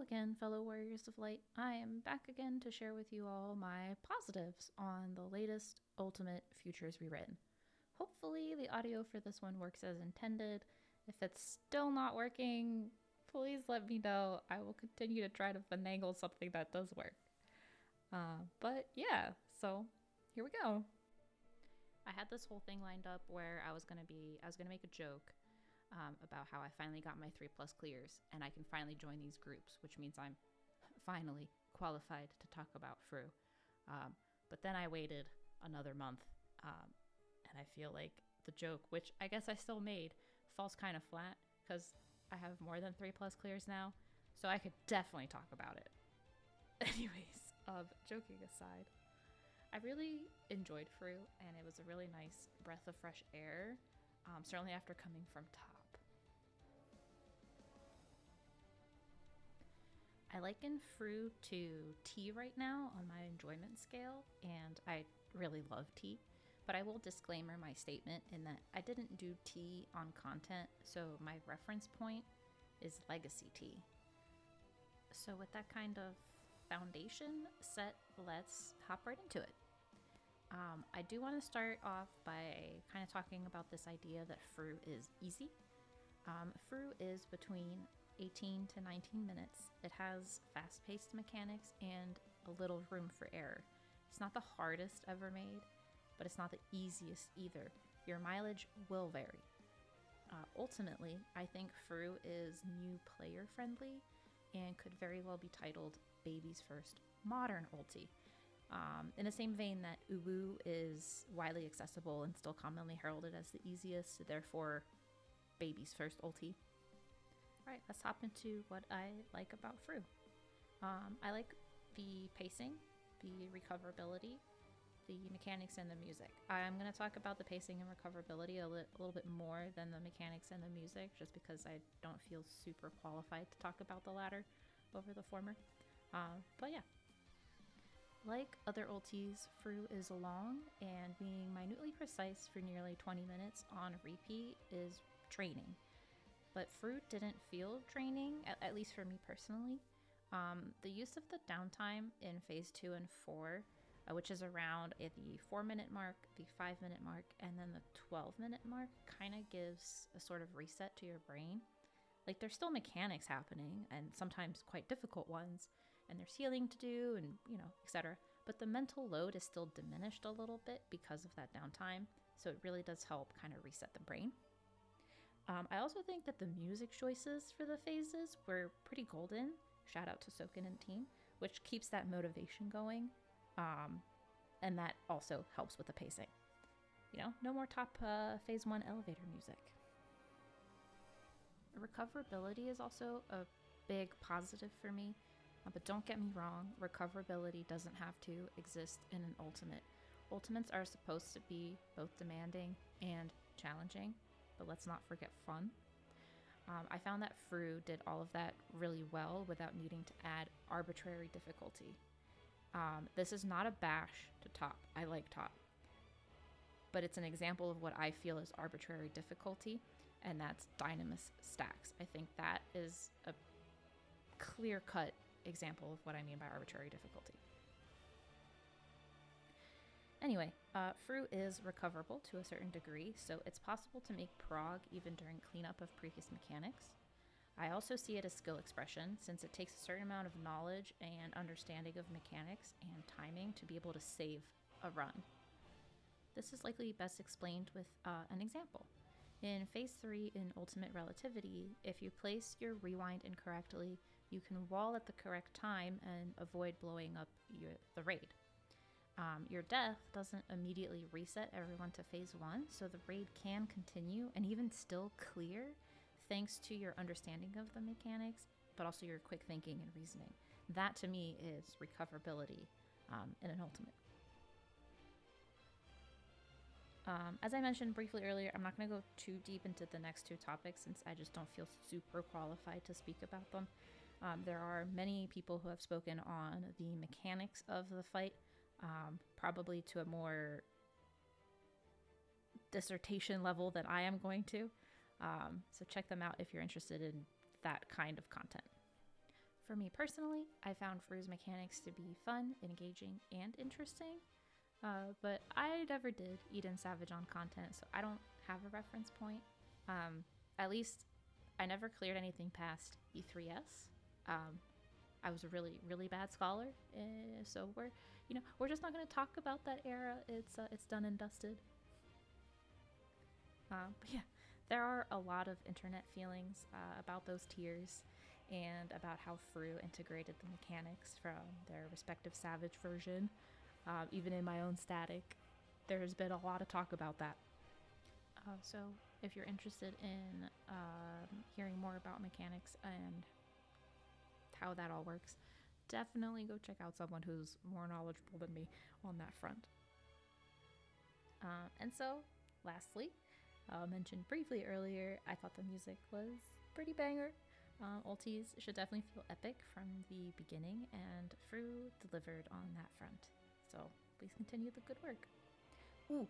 again, fellow warriors of light. I am back again to share with you all my positives on the latest Ultimate Futures Rewritten. Hopefully the audio for this one works as intended. If it's still not working, please let me know. I will continue to try to finagle something that does work. But yeah, so here we go. I had this whole thing lined up where I was gonna make a joke about how I finally got my 3+ clears and I can finally join these groups, which means I'm finally qualified to talk about FRU. But then I waited another month, and I feel like the joke, which I guess I still made, falls kind of flat because I have more than 3+ clears now, so I could definitely talk about it. Anyways, joking aside, I really enjoyed FRU, and it was a really nice breath of fresh air, certainly after coming from top. I liken FRU to tea right now on my enjoyment scale, and I really love tea, but I will disclaimer my statement in that I didn't do tea on content, so my reference point is legacy tea. So with that kind of foundation set, let's hop right into it. I do want to start off by kind of talking about this idea that FRU is easy. FRU is between 18 to 19 minutes. It has fast-paced mechanics and a little room for error. It's not the hardest ever made, but it's not the easiest either. Your mileage will vary. Ultimately, I think FRU is new player friendly and could very well be titled Baby's First Modern Ulti. In the same vein that Uwu is widely accessible and still commonly heralded as the easiest, therefore Baby's First Ulti. Alright, let's hop into what I like about FRU. I like the pacing, the recoverability, the mechanics, and the music. I'm going to talk about the pacing and recoverability a little bit more than the mechanics and the music, just because I don't feel super qualified to talk about the latter over the former. But yeah. Like other ultis, FRU is long, and being minutely precise for nearly 20 minutes on repeat is draining. But FRU didn't feel draining, at least for me personally. The use of the downtime in phase 2 and 4, which is around at the 4-minute mark, the 5-minute mark, and then the 12-minute mark, kind of gives a sort of reset to your brain. Like, there's still mechanics happening, and sometimes quite difficult ones, and there's healing to do, and, etc. But the mental load is still diminished a little bit because of that downtime, so it really does help kind of reset the brain. I also think that the music choices for the phases were pretty golden. Shout out to Soken and team, which keeps that motivation going, and that also helps with the pacing. No more top phase 1 elevator music. Recoverability is also a big positive for me, but don't get me wrong, recoverability doesn't have to exist in an ultimate. Ultimates are supposed to be both demanding and challenging, but let's not forget fun. I found that FRU did all of that really well without needing to add arbitrary difficulty. This is not a bash to top. I like top. But it's an example of what I feel is arbitrary difficulty, and that's Dynamis stacks. I think that is a clear-cut example of what I mean by arbitrary difficulty. Anyway, FRU is recoverable to a certain degree, so it's possible to make prog even during cleanup of previous mechanics. I also see it as skill expression, since it takes a certain amount of knowledge and understanding of mechanics and timing to be able to save a run. This is likely best explained with an example. In Phase 3 in Ultimate Relativity, if you place your rewind incorrectly, you can wall at the correct time and avoid blowing up the raid. Your death doesn't immediately reset everyone to Phase 1, so the raid can continue and even still clear thanks to your understanding of the mechanics, but also your quick thinking and reasoning. That to me is recoverability in an Ultimate. As I mentioned briefly earlier, I'm not going to go too deep into the next two topics since I just don't feel super qualified to speak about them. There are many people who have spoken on the mechanics of the fight, probably to a more dissertation level than I am going to. So check them out if you're interested in that kind of content. For me personally, I found FRU's mechanics to be fun, engaging, and interesting. But I never did Eden Savage on content, so I don't have a reference point. At least I never cleared anything past E3S. I was a really, really bad scholar, so we're just not going to talk about that era. It's done and dusted. But yeah, there are a lot of internet feelings about those tiers and about how FRU integrated the mechanics from their respective Savage version. Even in my own static, there's been a lot of talk about that. So if you're interested in hearing more about mechanics and how that all works, definitely go check out someone who's more knowledgeable than me on that front. And so, lastly, mentioned briefly earlier, I thought the music was pretty banger. Ultis should definitely feel epic from the beginning, and FRU delivered on that front. So please continue the good work. Ooh.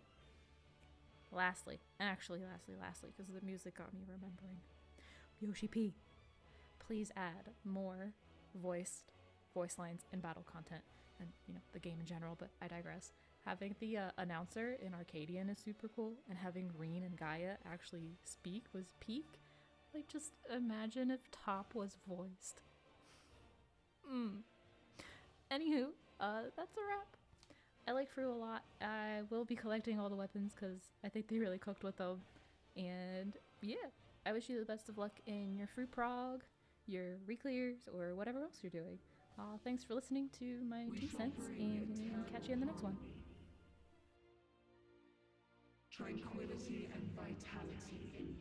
Lastly, because the music got me remembering. Yoshi P, please add more voice lines in battle content and the game in general, but I digress. Having the announcer in Arcadian is super cool, and having Reen and Gaia actually speak was peak. Like, just imagine if Top was voiced. Anywho, that's a wrap. I like FRU a lot. I will be collecting all the weapons because I think they really cooked with them. And yeah, I wish you the best of luck in your FRU prog, your reclears, or whatever else you're doing. Thanks for listening to my 2 cents, and catch you in the next one. Tranquility and vitality in